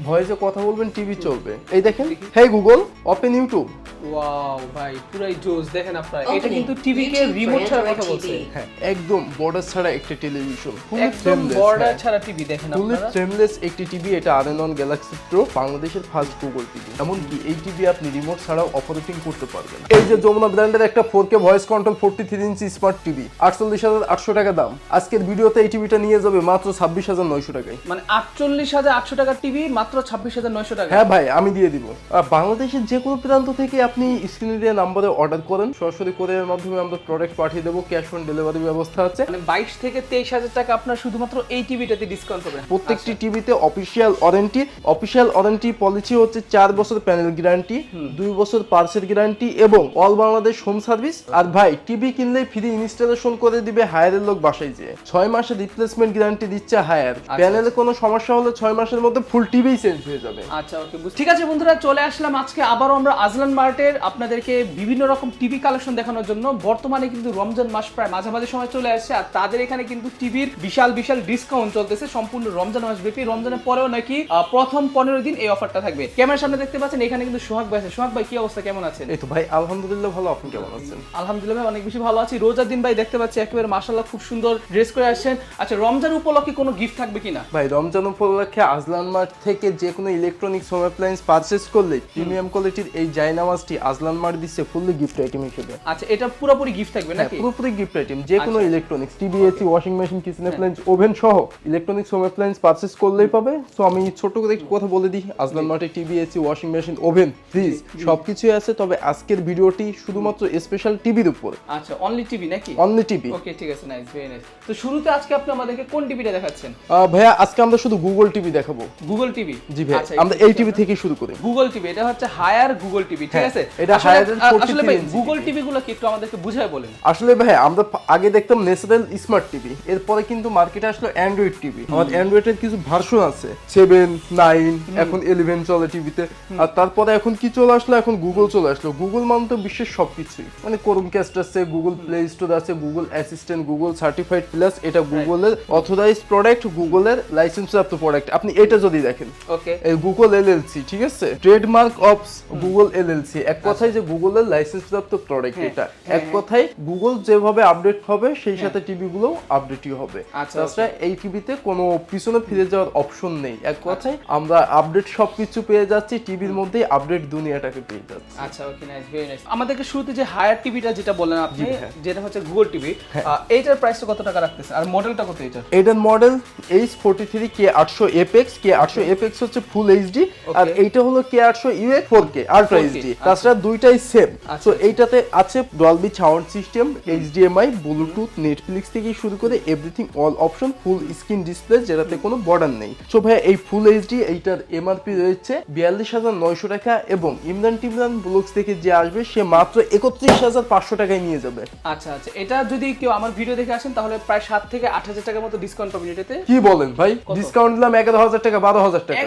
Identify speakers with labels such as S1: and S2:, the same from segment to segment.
S1: ভয়েসে কথা বলবেন, টিভি চলবে। এই দেখেন, হেই গুগল ওপেন ইউটিউব।
S2: ওয়াও ভাই পুরাই জোস। দেখেন আপনারা, এটা কিন্তু টিভি কে রিমোট ছাড়া কথা বলছে।
S1: হ্যাঁ, একদম বর্ডার ছাড়া একটা টেলিভিশন,
S2: একদম বর্ডার ছাড়া টিভি। দেখেন
S1: ফুলি
S2: আপনারা,
S1: ফ্রেমলেস একটি টিভি। এটা Arenon Galaxy Pro, বাংলাদেশের ফার্স্ট গুগল টিভি। এমনকি এই টিভি আপনি রিমোট ছাড়াও অপারেটিং করতে পারবেন। এই যে যমুনা ব্র্যান্ডের একটা 4K ভয়েস কন্ট্রোল 43 ইঞ্চি স্মার্ট টিভি, 48,800 টাকা দাম। আজকের ভিডিওতে এই টিভিটা নিয়ে যাবে মাত্র 26,900 টাকায়।
S2: মানে 48,800 টাকার টিভি মাত্র 26,900 টাকা।
S1: হ্যাঁ ভাই, আমি দিয়ে দিব। বাংলাদেশের যে কোনো প্রান্ত থেকে আপনি স্ক্রিনে দেওয়া নাম্বারে অর্ডার করেন, সরাসরি কোরিয়ারের মাধ্যমে আমরা প্রোডাক্ট পাঠিয়ে দেবো। ক্যাশ অন ডেলিভারি ব্যবস্থা আছে।
S2: মানে 22 থেকে 23,000 টাকা আপনার শুধুমাত্র এই টিভিটাতে ডিসকাউন্ট পাবেন।
S1: প্রত্যেকটি টিভিতে অফিশিয়াল ওয়ারেন্টি পলিসি হচ্ছে 4 বছর প্যানেল গ্যারান্টি, 2 বছর পার্সেল গ্যারান্টি এবং অল বাংলাদেশ হোম সার্ভিস। আর ভাই, টিভি কিনলেই ফ্রি ইনস্টলেশন করে দিবে হায়ারের লোক বাসায় যেয়ে। 6 মাসের রিপ্লেসমেন্ট গ্যারান্টি দিচ্ছে হায়ার। প্যানেলে কোনো সমস্যা হলে 6 মাসের মধ্যে ফুল টিভি চেঞ্জ হয়ে যাবে।
S2: আচ্ছা ওকে, ঠিক আছে বন্ধুরা, চলে আসলাম আজকে আবারও আমরা আজলান মার্টের আপনাদেরকে বিভিন্ন রকম টিভি কালেকশন দেখানোর জন্য। বর্তমানে কিন্তু রমজান মাস প্রায় মাঝামাঝি সময় চলে আসছে, আর তাদের এখানে কিন্তু টিভির বিশাল ডিসকাউন্ট চলতেছে সম্পূর্ণ রমজান মাস ব্যাপী। রমজানের পরেও নাকি প্রথম 15 দিন এই অফারটা থাকবে। ক্যামেরার সামনে দেখতে পাচ্ছেন এখানে কিন্তু সোহাগ ভাই আছে। সোহাগ ভাই, কি অবস্থা, কেমন আছেন?
S1: এই তো ভাই, আলহামদুলিল্লাহ ভালো। আপনি কেমন আছেন?
S2: আলহামদুলিল্লাহ ভাই, অনেক বেশি ভালো আছি। রোজার দিন ভাই দেখতে পাচ্ছি একেবারে মাশাআল্লাহ খুব সুন্দর ড্রেস করে আসছেন। আচ্ছা, রমজান উপলক্ষে কোনো গিফট থাকবে কিনা?
S1: ভাই, রমজান উপলক্ষে আজলান মার্ট থেকে যে কোনো ইলেকট্রনিক্স হোম অ্যাপ্লায়েন্স পারচেজ করলে প্রিমিয়াম কোয়ালিটির এই জায়নামাজটি আজলান মার্ট দিচ্ছে ফুললি গিফট আইটেম হিসেবে।
S2: আচ্ছা, এটা পুরোপুরি গিফট থাকবে নাকি?
S1: পুরোপুরি গিফট আইটেম। যে কোনো electronics, TV, AC, washing machine, kitchen appliance, oven সহ ইলেকট্রনিক্স হোম অ্যাপ্লায়েন্স পারচেজ করলেই পাবে। সো আমি ছোট করে একটু কথা বলে দিই, আজলান মার্টে TV, AC, washing machine, oven, fridge সবকিছুই আছে। তবে আজকের ভিডিওটি শুধুমাত্র স্পেশাল টিভির উপর।
S2: আচ্ছা, অনলি টিভি নাকি?
S1: Only TV.
S2: ওকে, ঠিক আছে, নাইস, ভেরি নাইস। তো শুরুতে আজকে আপনি আমাদেরকে কোন টিভিটা দেখাচ্ছেন?
S1: ভাইয়া, আজকে আমরা শুধু গুগল টিভি দেখাবো।
S2: Google TV?
S1: জি ভাই, আমরা এই টিভি থেকে শুরু করি।
S2: গুগল টিভি, এটা হচ্ছে হায়ার গুগল টিভি, ঠিক আছে?
S1: এটা হায়ারের
S2: আসলে ভাই গুগল টিভি গুলো কি একটু আমাদেরকে বুঝায় বলেন।
S1: আসলে ভাই, আমরা আগে দেখতাম ন্যাচারাল স্মার্ট টিভি, এরপরে কিন্তু মার্কেটে আসলো অ্যান্ড্রয়েড টিভি। আমার অ্যান্ড্রয়েডের কিছু ভার্সন আছে, 7, 9, এখন 11 চলে টিভিতে। আর তারপরে এখন কি চলে আসলো, এখন গুগল চলে আসলো। গুগল মানে তো বিশ্বের সবকিছুই, মানে ক্রোমকাস্ট আছে, গুগল প্লে স্টোর আছে, Google assistant, Google certified plus. এটা গুগলের অথরাইজড প্রোডাক্ট, গুগলের লাইসেন্স প্রাপ্ত প্রোডাক্ট। আপনি এটা যদি দেখেন,
S2: ওকে,
S1: এই গুগল এলএলসি, ঠিক আছে, ট্রেডমার্ক অফ গুগল এলএলসি। এক কথায় যে গুগলের লাইসেন্স প্রাপ্ত প্রোডাক্ট এটা। এক কথায় গুগল যেভাবে আপডেট হবে সেই সাথে টিভি গুলো আপডেটই হবে। তাছাড়া এই টিভিতে কোনো পিছনে ফিরে যাওয়ার অপশন নেই। এক কথায় আমরা আপডেট সবকিছু পেয়ে যাচ্ছি, টিভির মধ্যে আপডেট দুনিয়াটাকে পেয়ে যাচ্ছি।
S2: আচ্ছা ওকে, নাইস, ভেরি নাইস। আমাদেরকে শুরুতে যে হায়ার টিভিটা যেটা বললেন আপনি, যেটা হচ্ছে গুগল টিভি, এইটার প্রাইসটা কত টাকা রাখতেছে আর মডেলটা কত এটার?
S1: এটার মডেল H43 K800FX। K800FX হচ্ছে ফুল এইচডি, আর এইটা হলো K800UX 4K আলট্রা এইচডি। তাছাড়া দুইটাই সেম। সো এইটাতে আছে Dolby sound system, HDMI, Bluetooth, Netflix থেকে শুরু করে everything, all option, full screen display যেটাতে কোনো বর্ডার নেই। সো ভাই, এই ফুল এইচডি এইটার এমআরপি রয়েছে 42,900 টাকা, এবং ইমরান টিমরান ব্লগস থেকে যে আসবে সে মাত্র 31,500 টাকায় নিয়ে যাবে।
S2: আচ্ছা আচ্ছা, এটা যদি কেউ আমার ভিডিও দেখে আসেন তাহলে প্রায় 7 থেকে 8,000 টাকার মতো ডিসকাউন্ট পাবেন এটাতে।
S1: কি বলেন ভাই, ডিসকাউন্ট দিলাম 11,000 টাকা, 12,000 টাকা।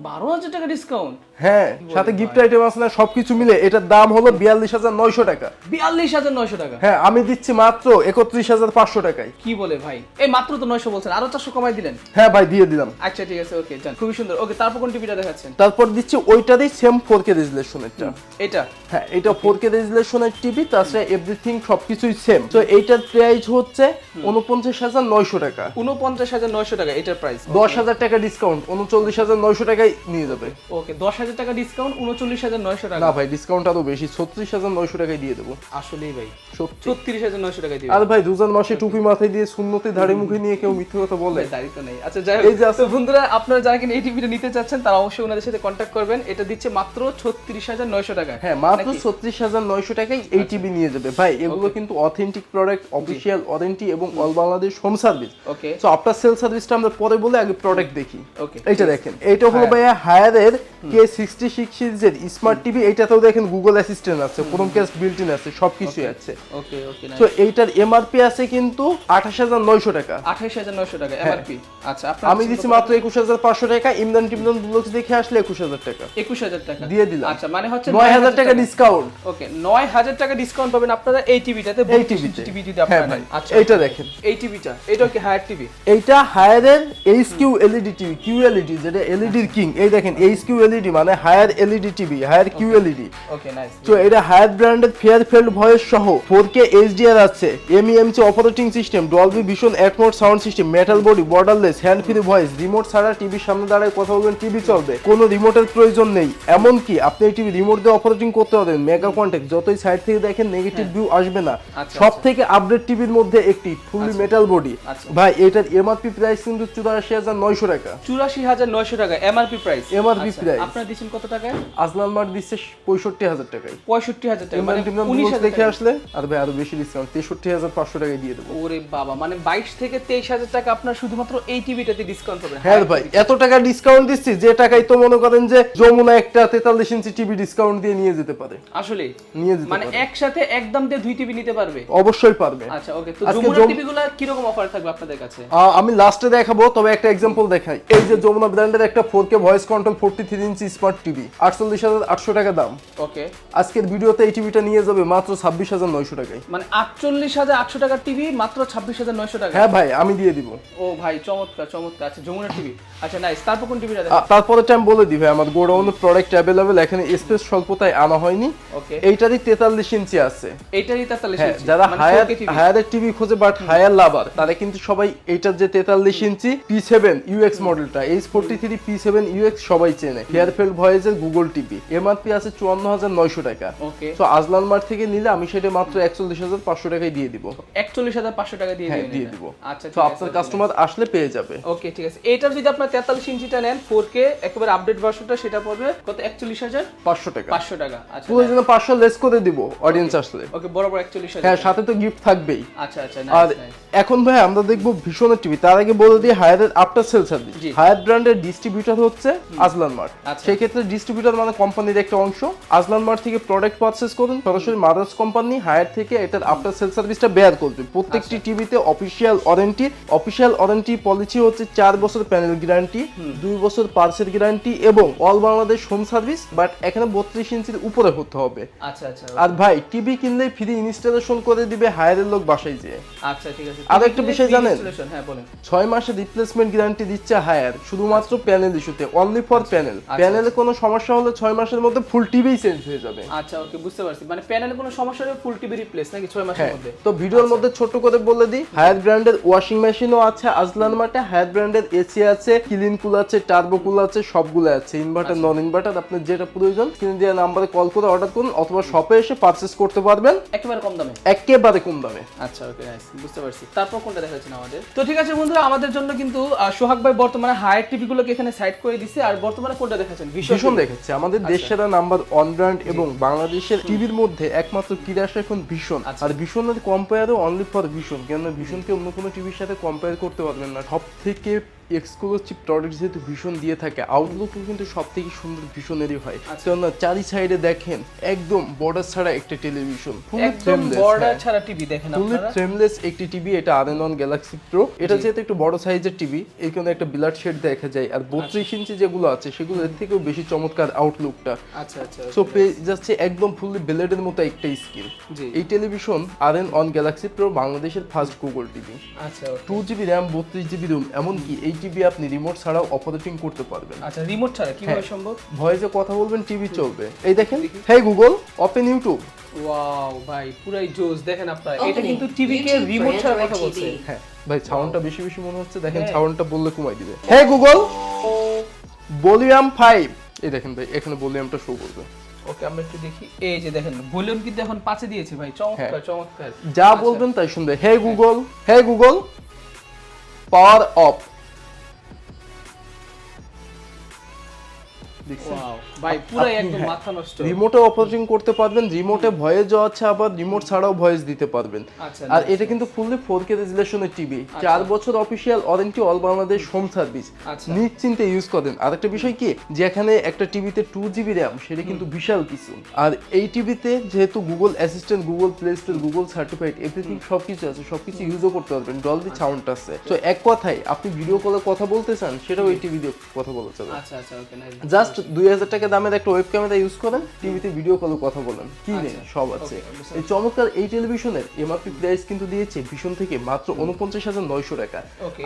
S2: 12,000 টাকা ডিসকাউন্ট?
S1: হ্যাঁ, সাথে গিফট আইটেম আছে না, সবকিছু মিলে এটার দাম হলো 42,900 টাকা।
S2: 42,900 টাকা?
S1: হ্যাঁ, আমি দিচ্ছি মাত্র 31,500 টাকায়।
S2: কি বলে ভাই, এই মাত্র তো 900 বলছেন, আরো 400 কমাই দিলেন।
S1: হ্যাঁ ভাই, দিয়ে দিলাম।
S2: আচ্ছা ঠিক আছে, ওকে, জান, খুবই সুন্দর। ওকে, তারপর কোন টিভিটা দেখাচ্ছেন?
S1: তারপর দিচ্ছি ওইটারই সেম 4K রেজুলেশনেরটা।
S2: এটা?
S1: হ্যাঁ, এটা 4K রেজুলেশনের টিভি, তাছাড়া এভরিথিং সবকিছুই সেম। তো এইটার প্রাইস হচ্ছে 49,900 টাকা।
S2: 49,900 টাকা এটার প্রাইস।
S1: 10,000 টাকা ডিসকাউন্ট, 39,900 টাকায় নিয়ে যাবে।
S2: ওকে, 10,000 টাকা ডিসকাউন্ট, 39,900 টাকা।
S1: না ভাই, ডিসকাউন্ট আরো বেশি, 36,900 টাকায় দিয়ে দেবো।
S2: আসলেই ভাই,
S1: সত্যি।
S2: 36,900 টাকায় দিবেন?
S1: আর ভাই, রোজার মাসে টুপি মাথায় দিয়ে সুন্নতে ধারে মুখে নিয়ে কেউ মিথ্যে কথা বলে?
S2: দাড়ি তো নেই। আচ্ছা যাই
S1: এই যে
S2: হোক, তো বন্ধুরা, আপনারা যারা কিনা এই টিভিটা নিতে চাচ্ছেন তারা অবশ্যই ওনাদের সাথে কন্ট্যাক্ট করবেন। এটা দিচ্ছে মাত্র 36,900 টাকা।
S1: হ্যাঁ, মাত্র 36,900 টাকায় এই টিভি নিয়ে যাবে। ভাই, এগুলো কিন্তু অথেন্টিক প্রোডাক্ট, অফিশিয়াল ওয়ারেন্টি এবং অল বাংলাদেশ হোম সার্ভিস।
S2: ওকে,
S1: সো আফটার সেল সার্ভিসটা আমরা পরে বলে আগে প্রোডাক্ট দেখি।
S2: ওকে,
S1: এইটা দেখেন, এইটা হলো ভাইয়া হায়ারের K66 সিরিজের স্মার্ট টিভি, এইটাতেও দেখেন গুগল অ্যাসিস্ট্যান্ট আছে, ক্রোমকাস্ট বিল্ট ইন আছে, সবকিছুই আছে।
S2: ওকে ওকে
S1: তো এইটার এমআরপি আছে কিন্তু 28900 টাকা।
S2: 28900 টাকা এমআরপি। আচ্ছা
S1: আমি দিছি মাত্র 21500 টাকা। ইমরান টিমরান ব্লগস দেখে আসলে 21000 টাকা
S2: 21000 টাকা
S1: দিয়ে দিলাম।
S2: আচ্ছা মানে হচ্ছে
S1: 9000 টাকা ডিসকাউন্ট।
S2: ওকে 9000 টাকা ডিসকাউন্ট পাবেন আপনারা এই টিভিটাতে,
S1: এই টিভিতে।
S2: টিভি যদি আপনারা নেন। আচ্ছা
S1: এইটা দেখেন,
S2: এই টিভিটা, এটা কি হায়ার টিভি?
S1: এইটা হায়ারের HQ এলইডি টিভি, QLED যেটা এলইডির কিং। এই দেখেন HQ এলইডি মানে Haier LED TV, Haier QLED।
S2: Okay nice.
S1: তো এটা হায়ার ব্র্যান্ডের ফেয়ারফিল্ড ভয়েস সহ 4K HDR আছে, MEMC operating system, Dolby vision Atmos sound system, metal body, borderless, hand free voice, remote ছাড়া টিভির সামনে দাঁড়ায় কথা বলবেন টিভি চলবে, কোনো রিমোটের প্রয়োজন নেই। এমনকি আপনি এই টিভি রিমোট দিয়ে অপারেটিং করতে পারবেন। মেগা কন্টেক্ট, যতই সাইড থেকে দেখেন নেগেটিভ ভিউ আসবে না। সব থেকে আপডেট টিভির মধ্যে একটি ফুললি মেটাল বডি। ভাই এটার এমআরপি প্রাইস কিন্তু 84900 টাকা।
S2: 84900 টাকা এমআরপি প্রাইস।
S1: এমআরপি প্রাইস
S2: আপনারা দিচ্ছেন কত টাকায়?
S1: আজলান মার্ট দিচ্ছে 65000 টাকায়।
S2: 65000 টাকা মানে
S1: 19000 দেখে আসলে আর ভাই আরো বেশি ডিসকাউন্ট 63500 টাকায় দিয়ে দেবো।
S2: ওরে বাবা, মানে 22 থেকে 23000 টাকা আপনার শুধুমাত্র এই টিভিটাতে ডিসকাউন্ট পাবেন।
S1: হ্যাঁ ভাই এত টাকা ডিসকাউন্ট দিচ্ছি, যে টাকায় তো মনে করেন যে যমুনা একটা 43 ইঞ্চি টিভি ডিসকাউন্ট দিয়ে নিয়ে যেতে পারে।
S2: আসলে
S1: নিয়ে যেতে
S2: মানে
S1: পারে,
S2: একসাথে একদম দিয়ে দুই টিভি নিতে পারবে।
S1: অবশ্যই পারবে।
S2: আচ্ছা ওকে, তো যমুনা টিভিগুলো কি রকম অফার থাকবে আপনাদের কাছে?
S1: আমি লাস্টে দেখাবো, তবে একটা एग्जांपल দেখাই। এই যে যমুনা ব্র্যান্ডের একটা 4K ভয়েস কন্ট্রোল 43 ইঞ্চি স্মার্ট টিভি, 48800 টাকা দাম।
S2: ওকে,
S1: আজকের ভিডিওতে এই টিভিটা নিয়ে যাবে মাত্র 26900 টাকায়।
S2: মানে 48800 টাকার টিভি মাত্র 26900 টাকা।
S1: হ্যাঁ ভাই আমি দিয়ে দিব।
S2: ও ভাই চমৎকার চমৎকার। আচ্ছা যমুনা টিভি, আচ্ছা নাইস। তারপর কোন টিভিটা দেখেন?
S1: তারপরে টাইম বলে দিই ভাই, আমার গোডাউনে প্রোডাক্ট अवेलेबल, এখানে স্পেস স্বল্পতায় আনা হয়নি।
S2: ওকে,
S1: এইটারই 43 ইঞ্চি আছে।
S2: এইটারই 43
S1: হ্যাঁ,
S2: ইঞ্চি।
S1: যারা হায়ার টিভি খোঁজে বাট হায়ার লাভার, তারা কিন্তু সবাই এইটার যে 43 ইঞ্চি P7 UX মডেলটা, H43 P7 UX সবাই চেনে। ফেয়ারফিল্ড ভয়েসের গুগল টিভি, এমআরপি আছে 54900 টাকা।
S2: ওকে,
S1: তো আজলান মার্ট থেকে নিলে আমি সেটা মাত্র 41500 টাকায় দিয়ে দিব।
S2: 41500 টাকা দিয়ে দিবেন?
S1: দিয়ে দিব।
S2: আচ্ছা,
S1: তো আপনার কাস্টমার আসলে পেয়ে যাবে।
S2: ওকে ঠিক আছে। এটার যদি আপনার 43 ইঞ্চিটা নেন 4K একেবারে আপডেট ভার্সনটা, সেটা পড়বে কত? 41500
S1: টাকা।
S2: 500 টাকা। আচ্ছা,
S1: প্রয়োজনে 500 লেস করে দিব অডিয়েন্স আসলে।
S2: ওকে, বরাবর 41000।
S1: হ্যাঁ, সাথে তো গিফট থাকবেই।
S2: আচ্ছা আচ্ছা,
S1: আর
S2: নাইস।
S1: এখন ভাই আমরা দেখবো ভীষণের টিভি। তার আগে বলে দিই হায়ারের আফটার সেল সার্ভিস। হায়ার ব্র্যান্ডের ডিস্ট্রিবিউটর হচ্ছে আজলান মার্ট। সেই ক্ষেত্রে ডিস্ট্রিবিউটর মানে কোম্পানির একটা অংশ। আজলান মার্ট থেকে প্রোডাক্ট পারচেজ করুন, সরাসরি মাদার্স কোম্পানি হায়ার থেকে এটার আফটার সেল সার্ভিসটা বেয়ার করবে। প্রত্যেকটি টিভিতে অফিশিয়াল ওয়ারেন্টি পলিসি হচ্ছে 4 বছর প্যানেল গ্যারান্টি, 2 বছর পার্সেল গ্যারান্টি এবং all Bangladesh home service. But এখানে 32 ইঞ্চির উপরে হতে হবে।
S2: আচ্ছা আচ্ছা।
S1: আর ভাই টিভি কিনলে ফ্রি ইনস্টলেশন করে দিবে হায়ারের লোক বাসায় যেয়ে।
S2: আচ্ছা ঠিক আছে।
S1: আর একটা বিষয় জানেন?
S2: হ্যাঁ বলেন।
S1: 6 মাসের রিপ্লেসমেন্ট গ্যারান্টি দিচ্ছে হায়ার, শুধুমাত্র প্যানেল ইস্যুতে, অনলি ফর প্যানেল। প্যানেলে কোনো সমস্যা হলে 6 মাসের মধ্যে ফুল টিভি চেঞ্জ হয়ে যাবে।
S2: আচ্ছা ওকে, বুঝতে পারছি। মানে প্যানেলে কোনো সমস্যা হলে ফুল টিভি রিপ্লেস নাকি 6 মাসের মধ্যে?
S1: তো ভিডিওর মধ্যে ছোট করে বলে দিই, হায়ার ব্র্যান্ডের ওয়াশিং মেশিনও আছে আজলান মার্টে, হায়ার ব্র্যান্ডের এসি আছে, ক্লিন কুল আছে, টার্বো কুল আছে, সবগুলো আছে। ইনভার্টার নন ইনভার্টার আপনার যেটা প্রয়োজন স্ক্রিনে দেওয়া নম্বরে কল করে অর্ডার করুন, অথবা শপে এসে পারচেজ করতে পারবেন
S2: একেবারে কম দামে।
S1: একেবারে কম দামে।
S2: আচ্ছা ওকে, নাইস, বুঝতে পারছি। তারপর কোনটা দেখাচ্ছেন আমাদের? তো ঠিক আছে বন্ধুরা, আমাদের জন্য কিন্তু সোহাগ ভাই বর্তমানে হায়ার টিভিগুলোকে এখানে সাইড করে দিছে। আর বর্তমানে কোনটা দেখাচ্ছেন?
S1: ভীষণ দেখাচ্ছে আমাদের দেশ সেরা নাম্বার 1 ব্র্যান্ড এবং বাংলাদেশের টিভির মধ্যে একমাত্র কিরাস এখন ভীষণ। আর ভীষণের কম্পেয়ারও অনলি ফর ভীষণ, কেন ভীষণকে অন্য কোনো টিভির সাথে কম্পেয়ার করতে পারবেন না। সব থেকে এক্সক্লুসিভ প্রোডাক্ট যেহেতু ভীষণ দিয়ে থাকে, আউটলুক কিন্তু সব থেকে সুন্দর ভীষণেরই হয়। কারণ চারি সাইডে দেখেন একদম বর্ডার ছাড়া একটা টেলিভিশন,
S2: একদম বর্ডার ছাড়া টিভি দেখেন আপনারা,
S1: ফুলি ফ্রেমলেস একটি টিভি। এটা RN1 গ্যালাক্সি প্রো। এটা যেহেতু একটু বড় সাইজের টিভি, এই কারণে একটা ব্লাড শেড দেখা যায়। আর 32 ইঞ্চি যেগুলো আছে সেগুলো এর থেকেও বেশি চমৎকার আউটলুকটা।
S2: আচ্ছা আচ্ছা।
S1: সো পেয়ে যাচ্ছে একদম ফুলি ব্লেডের মতো একটা স্ক্রিন। এই টেলিভিশন RN1 গ্যালাক্সি প্রো বাংলাদেশের ফার্স্ট গুগল টিভি।
S2: আচ্ছা,
S1: 2GB RAM 32GB রোম, এমনকি এই টিভি আপনি রিমোট ছাড়াও অপারেটিং করতে পারবেন।
S2: আচ্ছা, রিমোট ছাড়া কিভাবে সম্ভব?
S1: ভয়েসে কথা বলবেন, টিভি চলবে। এই দেখেন, হেই গুগল ওপেন ইউটিউব।
S2: ওয়াও ভাই, পুরাই জোস। দেখেন আপনারা, এটা কিন্তু টিভি কে রিমোট ছাড়া কথা বলছে।
S1: হ্যাঁ ভাই, সাউন্ডটা বেশি বেশি মনে হচ্ছে। দেখেন সাউন্ডটা বললে কমাই দিবে। হেই গুগল ভলিউম 5। এই দেখেন ভাই, এখানে ভলিউমটা শো করবে।
S2: ওকে, আমরা একটু দেখি। এই যে দেখেন ভলিউম কিন্তু এখন 5 এ দিয়েছে ভাই। চমৎকার চমৎকার,
S1: যা বলবেন তাই শুনবে। হেই গুগল পাওয়ার অফ।
S2: ওয়াও ভাই পুরাই একদম মাথা নষ্ট।
S1: রিমোটে অপারেটিং করতে পারবেন, রিমোটে ভয়েস যাওয়া আছে, আবার রিমোট ছাড়াও ভয়েস দিতে পারবেন। আর এটা কিন্তু ফুললি 4K রেজুলেশনের টিভি, 4 বছর official warranty, all Bangladesh home service, নিশ্চিন্তে ইউজ করেন। আর একটা বিষয় কি, যেখানে একটা টিভিতে 2GB র্যাম, সেটা কিন্তু বিশাল কিছু। আর এই টিভিতে যেহেতু Google assistant, Google play Store, Google certified everything সবকিছু আছে, সবকিছু ইউজও করতে পারবেন, ডলবি সাউন্ড আছে। তো এক কথায় আপনি ভিডিও কলে কথা বলতে চান, সেটাও এই টিভি দিয়ে কথা বলা যাবে।
S2: আচ্ছা আচ্ছা, ওকে নাইস।
S1: জাস্ট 2000 টাকা দামের একটা ওয়েব ক্যামেরা ইউজ করেন, টিভিতে ভিডিও কলে কথা বলেন, কি নেই সব আছে। এই চমৎকার এই টেলিভিশনের এমআরপি প্রাইস কিন্তু দিয়েছে ভীষণ থেকে মাত্র 49,900 টাকা।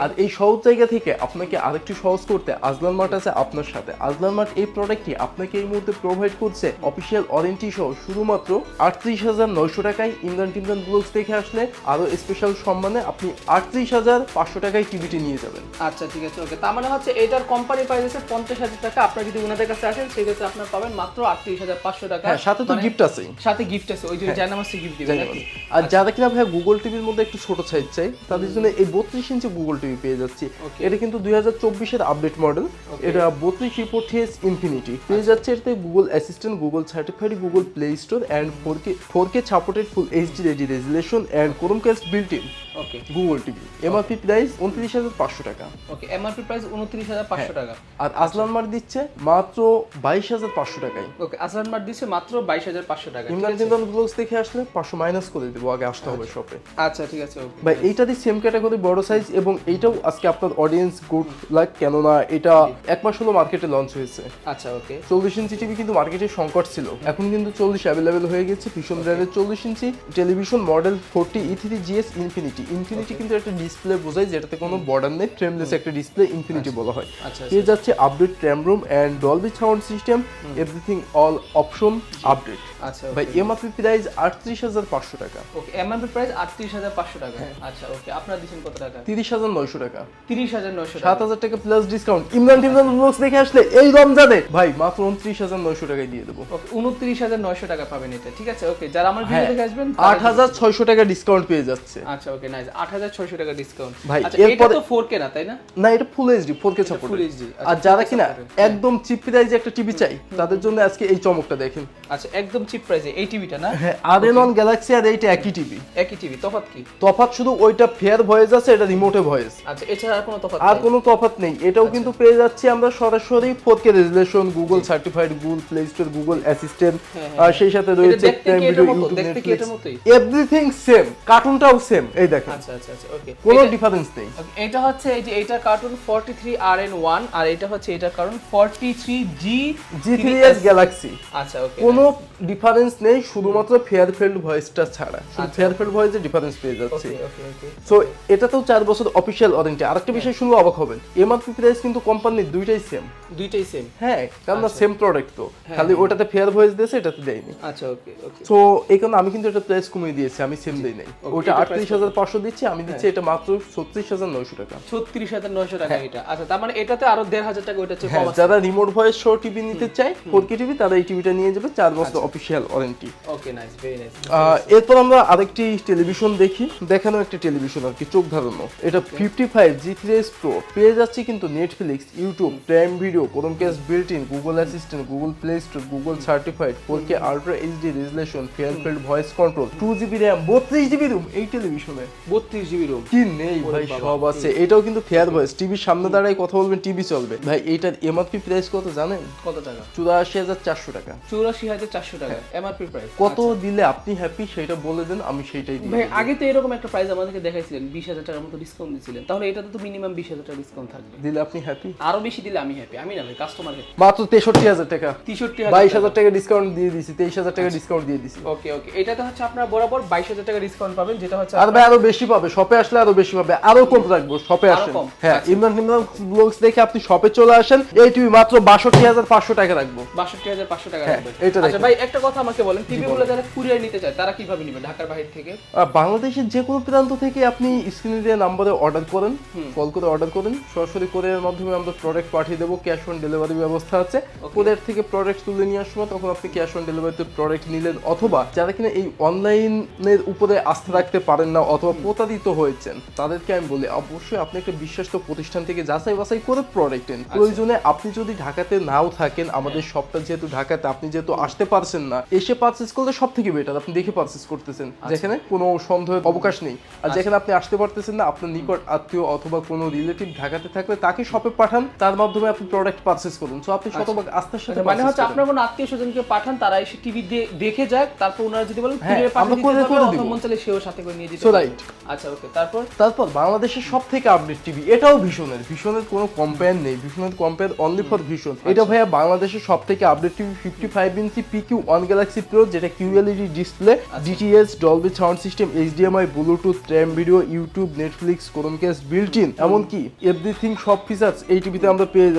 S1: আর এই সহজ জায়গা থেকে আপনাকে আরেকটু সহজ করতে আজলান মার্ট আছে আপনার সাথে। আজলান মার্ট এই প্রোডাক্টটি আপনাকে এই মুহূর্তে প্রোভাইড করছে অফিসিয়াল ওয়ারেন্টি সহ শুধুমাত্র 38,900 টাকায়। ইমরান টিমরান ব্লগস দেখে আসলে আরো স্পেশাল সম্মানে আপনি 38,500 টাকায় টিভিটি নিয়ে যাবেন।
S2: আচ্ছা ঠিক আছে, ওকে। তার মানে হচ্ছে এটার কোম্পানি প্রাইস আছে 50,000 টাকা, আপনারা যদি ওনাদের কাছে আসেন সেক্ষেত্রে আপনারা পাবেন মাত্র 38,500 টাকা।
S1: হ্যাঁ, সাথে তো গিফট আছে,
S2: সাথে গিফট আছে, ওই যে জানামাসে গিফট দিবেন নাকি?
S1: আর যারা কিনা ভাই গুগল টিভির মধ্যে একটু ছোট সাইজ চাই, তাদের জন্য এই 32 ইঞ্চি গুগল টিভি পেয়ে যাচ্ছি। এটা কিন্তু 2024 এর আপডেট মডেল। এটা 32 ইনফিনিটি পেয়ে যাচ্ছে। এতে Google assistant, Google certified, Google play store and 4K supported full HD ready resolution and Chromecast built in.
S2: Okay,
S1: Google TV MRP price 29,500 টাকা।
S2: ওকে, এমআরপি প্রাইস 29,500 টাকা।
S1: আর আসলান মার্ট দিচ্ছে মাত্র 22,500 টাকায়।
S2: ওকে, আসলান মার্ট দিচ্ছে মাত্র 22,500 টাকা।
S1: ইমরান টিমরান ব্লগস দেখে আসলে 500 মাইনাস করে দেবো, আগে আসতে হবে শপে।
S2: আচ্ছা ঠিক আছে, ওকে
S1: ভাই এইটারই সেম ক্যাটাগরি বড় সাইজ, এবং এইটাও আজকে আপনার অডিয়েন্স গুড লাক, কেননা এটা 1 মাস হলো মার্কেটে লঞ্চ হয়েছে।
S2: আচ্ছা, ওকে।
S1: 40 ইঞ্চি টিভি কিন্তু মার্কেটে সংকট ছিল, এখন কিন্তু 40 অ্যাভেলেবেল হয়ে গেছে। ভীষণ ব্র্যান্ডের 40 ইঞ্চি television model 40E3GS infinity. Infinity কিন্তু একটা ডিসপ্লে বোঝায় যেটাতে কোনো বর্ডার নেই, ফ্রেমলেস একটা ডিসপ্লে, ইনফিনিটি বলা হয়। পেয়ে যাচ্ছে update RAM room and Dolby sound system, everything all option update.
S2: আচ্ছা
S1: ভাই এমআরপি প্রাইস 38,500 টাকা।
S2: ওকে, এমআরপি প্রাইস 38,500 টাকা। আচ্ছা, ওকে, আপনারা দিবেন কত টাকা?
S1: 30,900 টাকা।
S2: 30,900 টাকা,
S1: 7,000 টাকা প্লাস ডিসকাউন্ট। ইমরান টিমরান ব্লগস দেখে আসলে এই রমজানে ভাই মাত্র 29,900 টাকায় দিয়ে দেবো।
S2: ওকে, 29,900 টাকা পাবেন এটা, ঠিক আছে। ওকে, যারা আমার ভিডিও দেখে আসবেন
S1: 8,600 টাকা ডিসকাউন্ট পেয়ে যাচ্ছে।
S2: আচ্ছা, ওকে, নাইস। 8,600 টাকা ডিসকাউন্ট।
S1: ভাই
S2: আচ্ছা, এটা
S1: এরপরে
S2: তো 4K না, তাই না?
S1: না, এটা full HD 4K support.
S2: Full HD.
S1: আর যারা কিনা একদম চিপ প্রাইসে একটা টিভি চাই, তাদের জন্য আজকে এই চমকটা দেখেন।
S2: আচ্ছা, একদম চিপ প্রাইসে এই টিভিটা না?
S1: হ্যাঁ, আরএনন গ্যালাক্সি আর এইটা একই টিভি।
S2: একই টিভি, তফাৎ কি?
S1: তফাৎ শুধু ওইটা ফেয়ার ভয়েস আছে, এটা রিমোটে ভয়েস।
S2: আচ্ছা, এছাড়া আর কোনো তফাৎ
S1: আর
S2: নেই?
S1: কোনো তফাৎ নেই। এটাও কিন্তু পেয়ে যাচ্ছি আমরা সরাসরি 4K resolution, Google certified, Google play Store, Google Assistant, আর সেই সাথে রয়েছে Prime Video, YouTube, Netflix, everything same. কার্টুনটাও সেম, এই দেখেন।
S2: আচ্ছা আচ্ছা আচ্ছা, ওকে,
S1: কোনো ডিফারেন্স নেই।
S2: এটা হচ্ছে এই যে এটা কার্টুন 43RN1, আর এটা হচ্ছে এটা কার্টুন 43G3S
S1: গ্যালাক্সি।
S2: আচ্ছা, ওকে,
S1: কোনো ডিফারেন্স নেই, শুধুমাত্র ফেয়ারফিল্ড ভয়েসটা ছাড়া। শুধু ফেয়ারফিল্ড ভয়েসে ডিফারেন্স পেয়ে যাচ্ছে।
S2: ওকে ওকে।
S1: সো এটাতেও 4 বছর অফিশিয়াল ওয়ারেন্টি। আরেকটা বিষয় শুনলে অবাক হবেন, এমআরপি প্রাইস কিন্তু কোম্পানির দুইটাই সেম।
S2: দুইটাই সেম?
S1: হ্যাঁ, কারণ না সেম প্রোডাক্ট তো, খালি ওটাতে ফেয়ার ভয়েস দিয়েছে, এটাতে দেয়নি।
S2: আচ্ছা, ওকে ওকে।
S1: সো এই কারণে আমি কিন্তু এটা প্রাইস কমিয়ে দিয়েছি, আমি সেম দেই নাই। ওটা 38,500 দিচ্ছি, আমি দিচ্ছি এটা মাত্র 36,900 টাকা।
S2: 36,900 টাকা এটা। আচ্ছা, তার মানে এটাতে আরো 1,500 টাকা ওটা চেয়ে কম আছে।
S1: যারা রিমোট ভয়েস শো টিভি নিতে চায় 4K টিভি, তারা এই টিভিটা নিয়ে যাবে, 4 বছর অফিশিয়াল ওয়ারেন্টি।
S2: ওকে, নাইস, ভেরি নাইস।
S1: এরপর আমরা আরেকটি টেলিভিশন দেখি, দেখানো একটা টেলিভিশন আর কি, চোখ ধারানো। এটা 55G3S Pro পেয়ে যাচ্ছে কিন্তু Netflix, YouTube, prime video, Chromecast built in, Google assistant, Google play Store, Google certified, 4K ultra HD resolution, Fairfield voice control, 2GB RAM, 32GB room. এই টেলিভিশনে
S2: 32GB রুম
S1: কি নেই ভাই, সব আছে। এটাও কিন্তু ফেয়ার ভয়েস, টিভির সামনে দাঁড়ায় কথা বলবেন, টিভি চলবে। ভাই এইটার এমআরপি প্রাইস কত জানেন?
S2: কত টাকা?
S1: 84,400 টাকা।
S2: 84,400 টাকা এমআরপি প্রাইস।
S1: কত দিলে আপনি হ্যাপি সেটা বলে দেন, আমি সেইটাই দিই।
S2: ভাই আগে তো এরকম একটা প্রাইস আমাদেরকে দেখাইছিলেন, 20,000 টাকার মতো ডিসকাউন্ট দিয়েছিলেন, তাহলে এটাতে তো মিনিমাম 20,000 টাকা ডিসকাউন্ট থাকবে।
S1: দিলে আপনি হ্যাপি?
S2: আরো বেশি দিলে আমি হ্যাপি। আমি না ভাই, কাস্টমার হ্যাপি।
S1: মাত্র 63,000 টাকা।
S2: 63,000,
S1: 22,000 টাকা ডিসকাউন্ট দিয়ে দিছি, 23,000 টাকা ডিসকাউন্ট দিয়ে দিছি।
S2: ওকে ওকে, এটাতে হচ্ছে আপনার বরাবর 22,000 টাকা ডিসকাউন্ট পাবেন, যেটা হচ্ছে
S1: আর ভাই আরো বেশি পাবে, শপে আসলে আরো বেশি পাবে, আরো কম রাখবো, শপে আসেন। হ্যাঁ, ইমরান ব্লগস দেখে আপনি শপে চলে আসেন, এই টিভি মাত্র 62,500 টাকা রাখবো।
S2: 62,500 টাকা রাখবে।
S1: এটা
S2: আচ্ছা ভাই, একটা কথা আমাকে বলেন, টিভি গুলো যারা কুরিয়ার নিতে চায় তারা কিভাবে নেবে ঢাকার বাইরে থেকে?
S1: বাংলাদেশের যে কোনো প্রান্ত থেকে আপনি স্ক্রিনে দেওয়া নাম্বারে অর্ডার করেন, কল করে অর্ডার করেন, সরাসরি কোরিয়ারের মাধ্যমে আমরা প্রোডাক্ট পাঠিয়ে দেবো। ক্যাশ অন ডেলিভারি ব্যবস্থা আছে। কোরিয়ার থেকে প্রোডাক্ট তুলে নিয়ে আসবো, তখন আপনি ক্যাশ অন ডেলিভারিতে প্রোডাক্ট নিলেন। অথবা যারা কিনা এই অনলাইনের উপরে আস্থা রাখতে পারেন না অথবা প্রতারিত হয়েছেন, তাদেরকে আমি বলি অবশ্যই আপনি একটা বিশ্বস্ত প্রতিষ্ঠান থেকে যাচাই বাছাই করে প্রোডাক্ট নেন। প্রয়োজনে আপনি যদি ঢাকাতে ঢাকাতে নাও থাকেন, আমাদের শপটা যেহেতু ঢাকাতে, আপনি যেহেতু আসতে পারছেন না, এসে পারচেজ করলে সব থেকে বেটার, আপনি দেখে পারচেজ করতেছেন, যেখানে কোনো সন্দেহের অবকাশ নেই। আর যেখানে আপনি আসতে পারতেছেন না, আপনার নিকট আত্মীয় অথবা কোনো রিলেটিভ ঢাকাতে থাকলে তাকে শপে পাঠান, তার মাধ্যমে আপনি প্রোডাক্ট পারচেজ করুন। সো আপনি শতভাগ আস্থার সাথে
S2: মানে হচ্ছে আপনার কোনো আত্মীয় স্বজনকে পাঠান, তারা এসে টিভি দেখে যাক, তারপর ওনারা যদি বলেন
S1: হ্যাঁ,
S2: কুরিয়ার পাঠিয়ে
S1: আমরা
S2: দিতে
S1: করে
S2: পারবে,
S1: দিব।
S2: অথবা মন চাইলে সেও সাথে করে নিয়ে যেতে
S1: So
S2: পারবে।
S1: right.
S2: আচ্ছা ওকে, তারপর
S1: বাংলাদেশের সব থেকে আপডেট টিভি, এটাও ভীষণের কোনো কম্পেয়ার নেই, ভীষণের কম্পেয়ার অনলি ফর ভীষণ। এটা ভাইয়া বাংলাদেশের সব থেকে update TV, 55 inch PQ1 Galaxy Pro, যেটা QLED display, DTS, Dolby sound system, HDMI, Bluetooth, ট্র্যাম video, YouTube, Netflix, Chromecast built in, এমনকি এভরিথিং সব ফিচার্স এই টিভিতে আমরা পেয়ে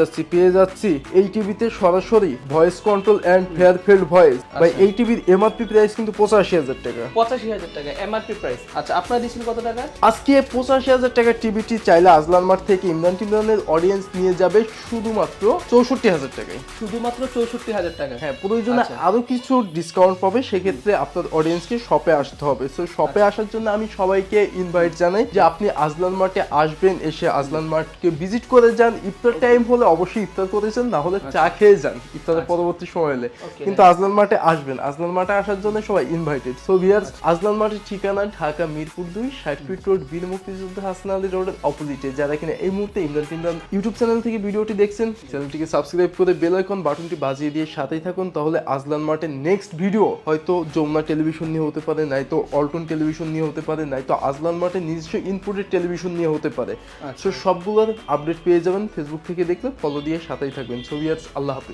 S1: যাচ্ছি। এই টিভিতে সরাসরি voice control and far field voice. ভাই এই টিভির এমআরপি প্রাইস কিন্তু 85,000 টাকা।
S2: 85,000 টাকা এমআরপি প্রাইস। আচ্ছা আপনারা দিচ্ছেন কত টাকা?
S1: আজকে 85,000 টাকার টিভিটি চাইলে আজলান মার্ট থেকে ইমরানের অডিয়েন্স নিয়ে যাবে শুধুমাত্র 64,000 টাকায়।
S2: শুধুমাত্র 64,000 টাকা।
S1: হ্যাঁ, প্রয়োজনে আরো কিছু ডিসকাউন্ট পাবে, সেক্ষেত্রে আপনার অডিয়েন্সকে শপে আসতে হবে। সো শপে আসার জন্য আমি সবাইকে ইনভাইট জানাই যে আপনি আজলান মার্টে আসবেন, এসে আজলান মার্টকে ভিজিট করে যান। ইফতার টাইম হলে অবশ্যই ইফতার করে যান, না হলে চা খেয়ে যান ইফতারের পরবর্তী সময় হলে, কিন্তু আজলান মার্টে আসবেন। আজলান মার্টে আসার জন্য সবাই ইনভাইটেড। সো ভিউয়ার্স, আজলান মার্টের ঠিকানা ঢাকা মিরপুর 2, 60 ফিট রোড, বীর মুক্তিযোদ্ধা হাসান আলী রোডের অপোজিটে। যারা কিনা এই মুহূর্তে ইমরান ইউটিউব চ্যানেল থেকে ভিডিওটি দেখছেন, চ্যানেলটিকে সাবস্ক্রাইব করে বেল আইকন বাটনটি বাজিয়ে দিয়ে সাথেই থাকুন। তাহলে আজলান মার্টের নেক্সট ভিডিও হয়তো যমুনা টেলিভিশন নিয়ে হতে পারে, নয়তো অল্টন টেলিভিশন নিয়ে হতে পারে, নয়তো আজলান মার্টের নিজস্ব ইনপুটেড টেলিভিশন নিয়ে হতে পারে। সো সবগুলোর আপডেট পেয়ে যাবেন ফেসবুক থেকে দেখলে, ফলো দিয়ে সাথেই থাকবেন। সো ভিউয়ার্স, আল্লাহ হাফেজ।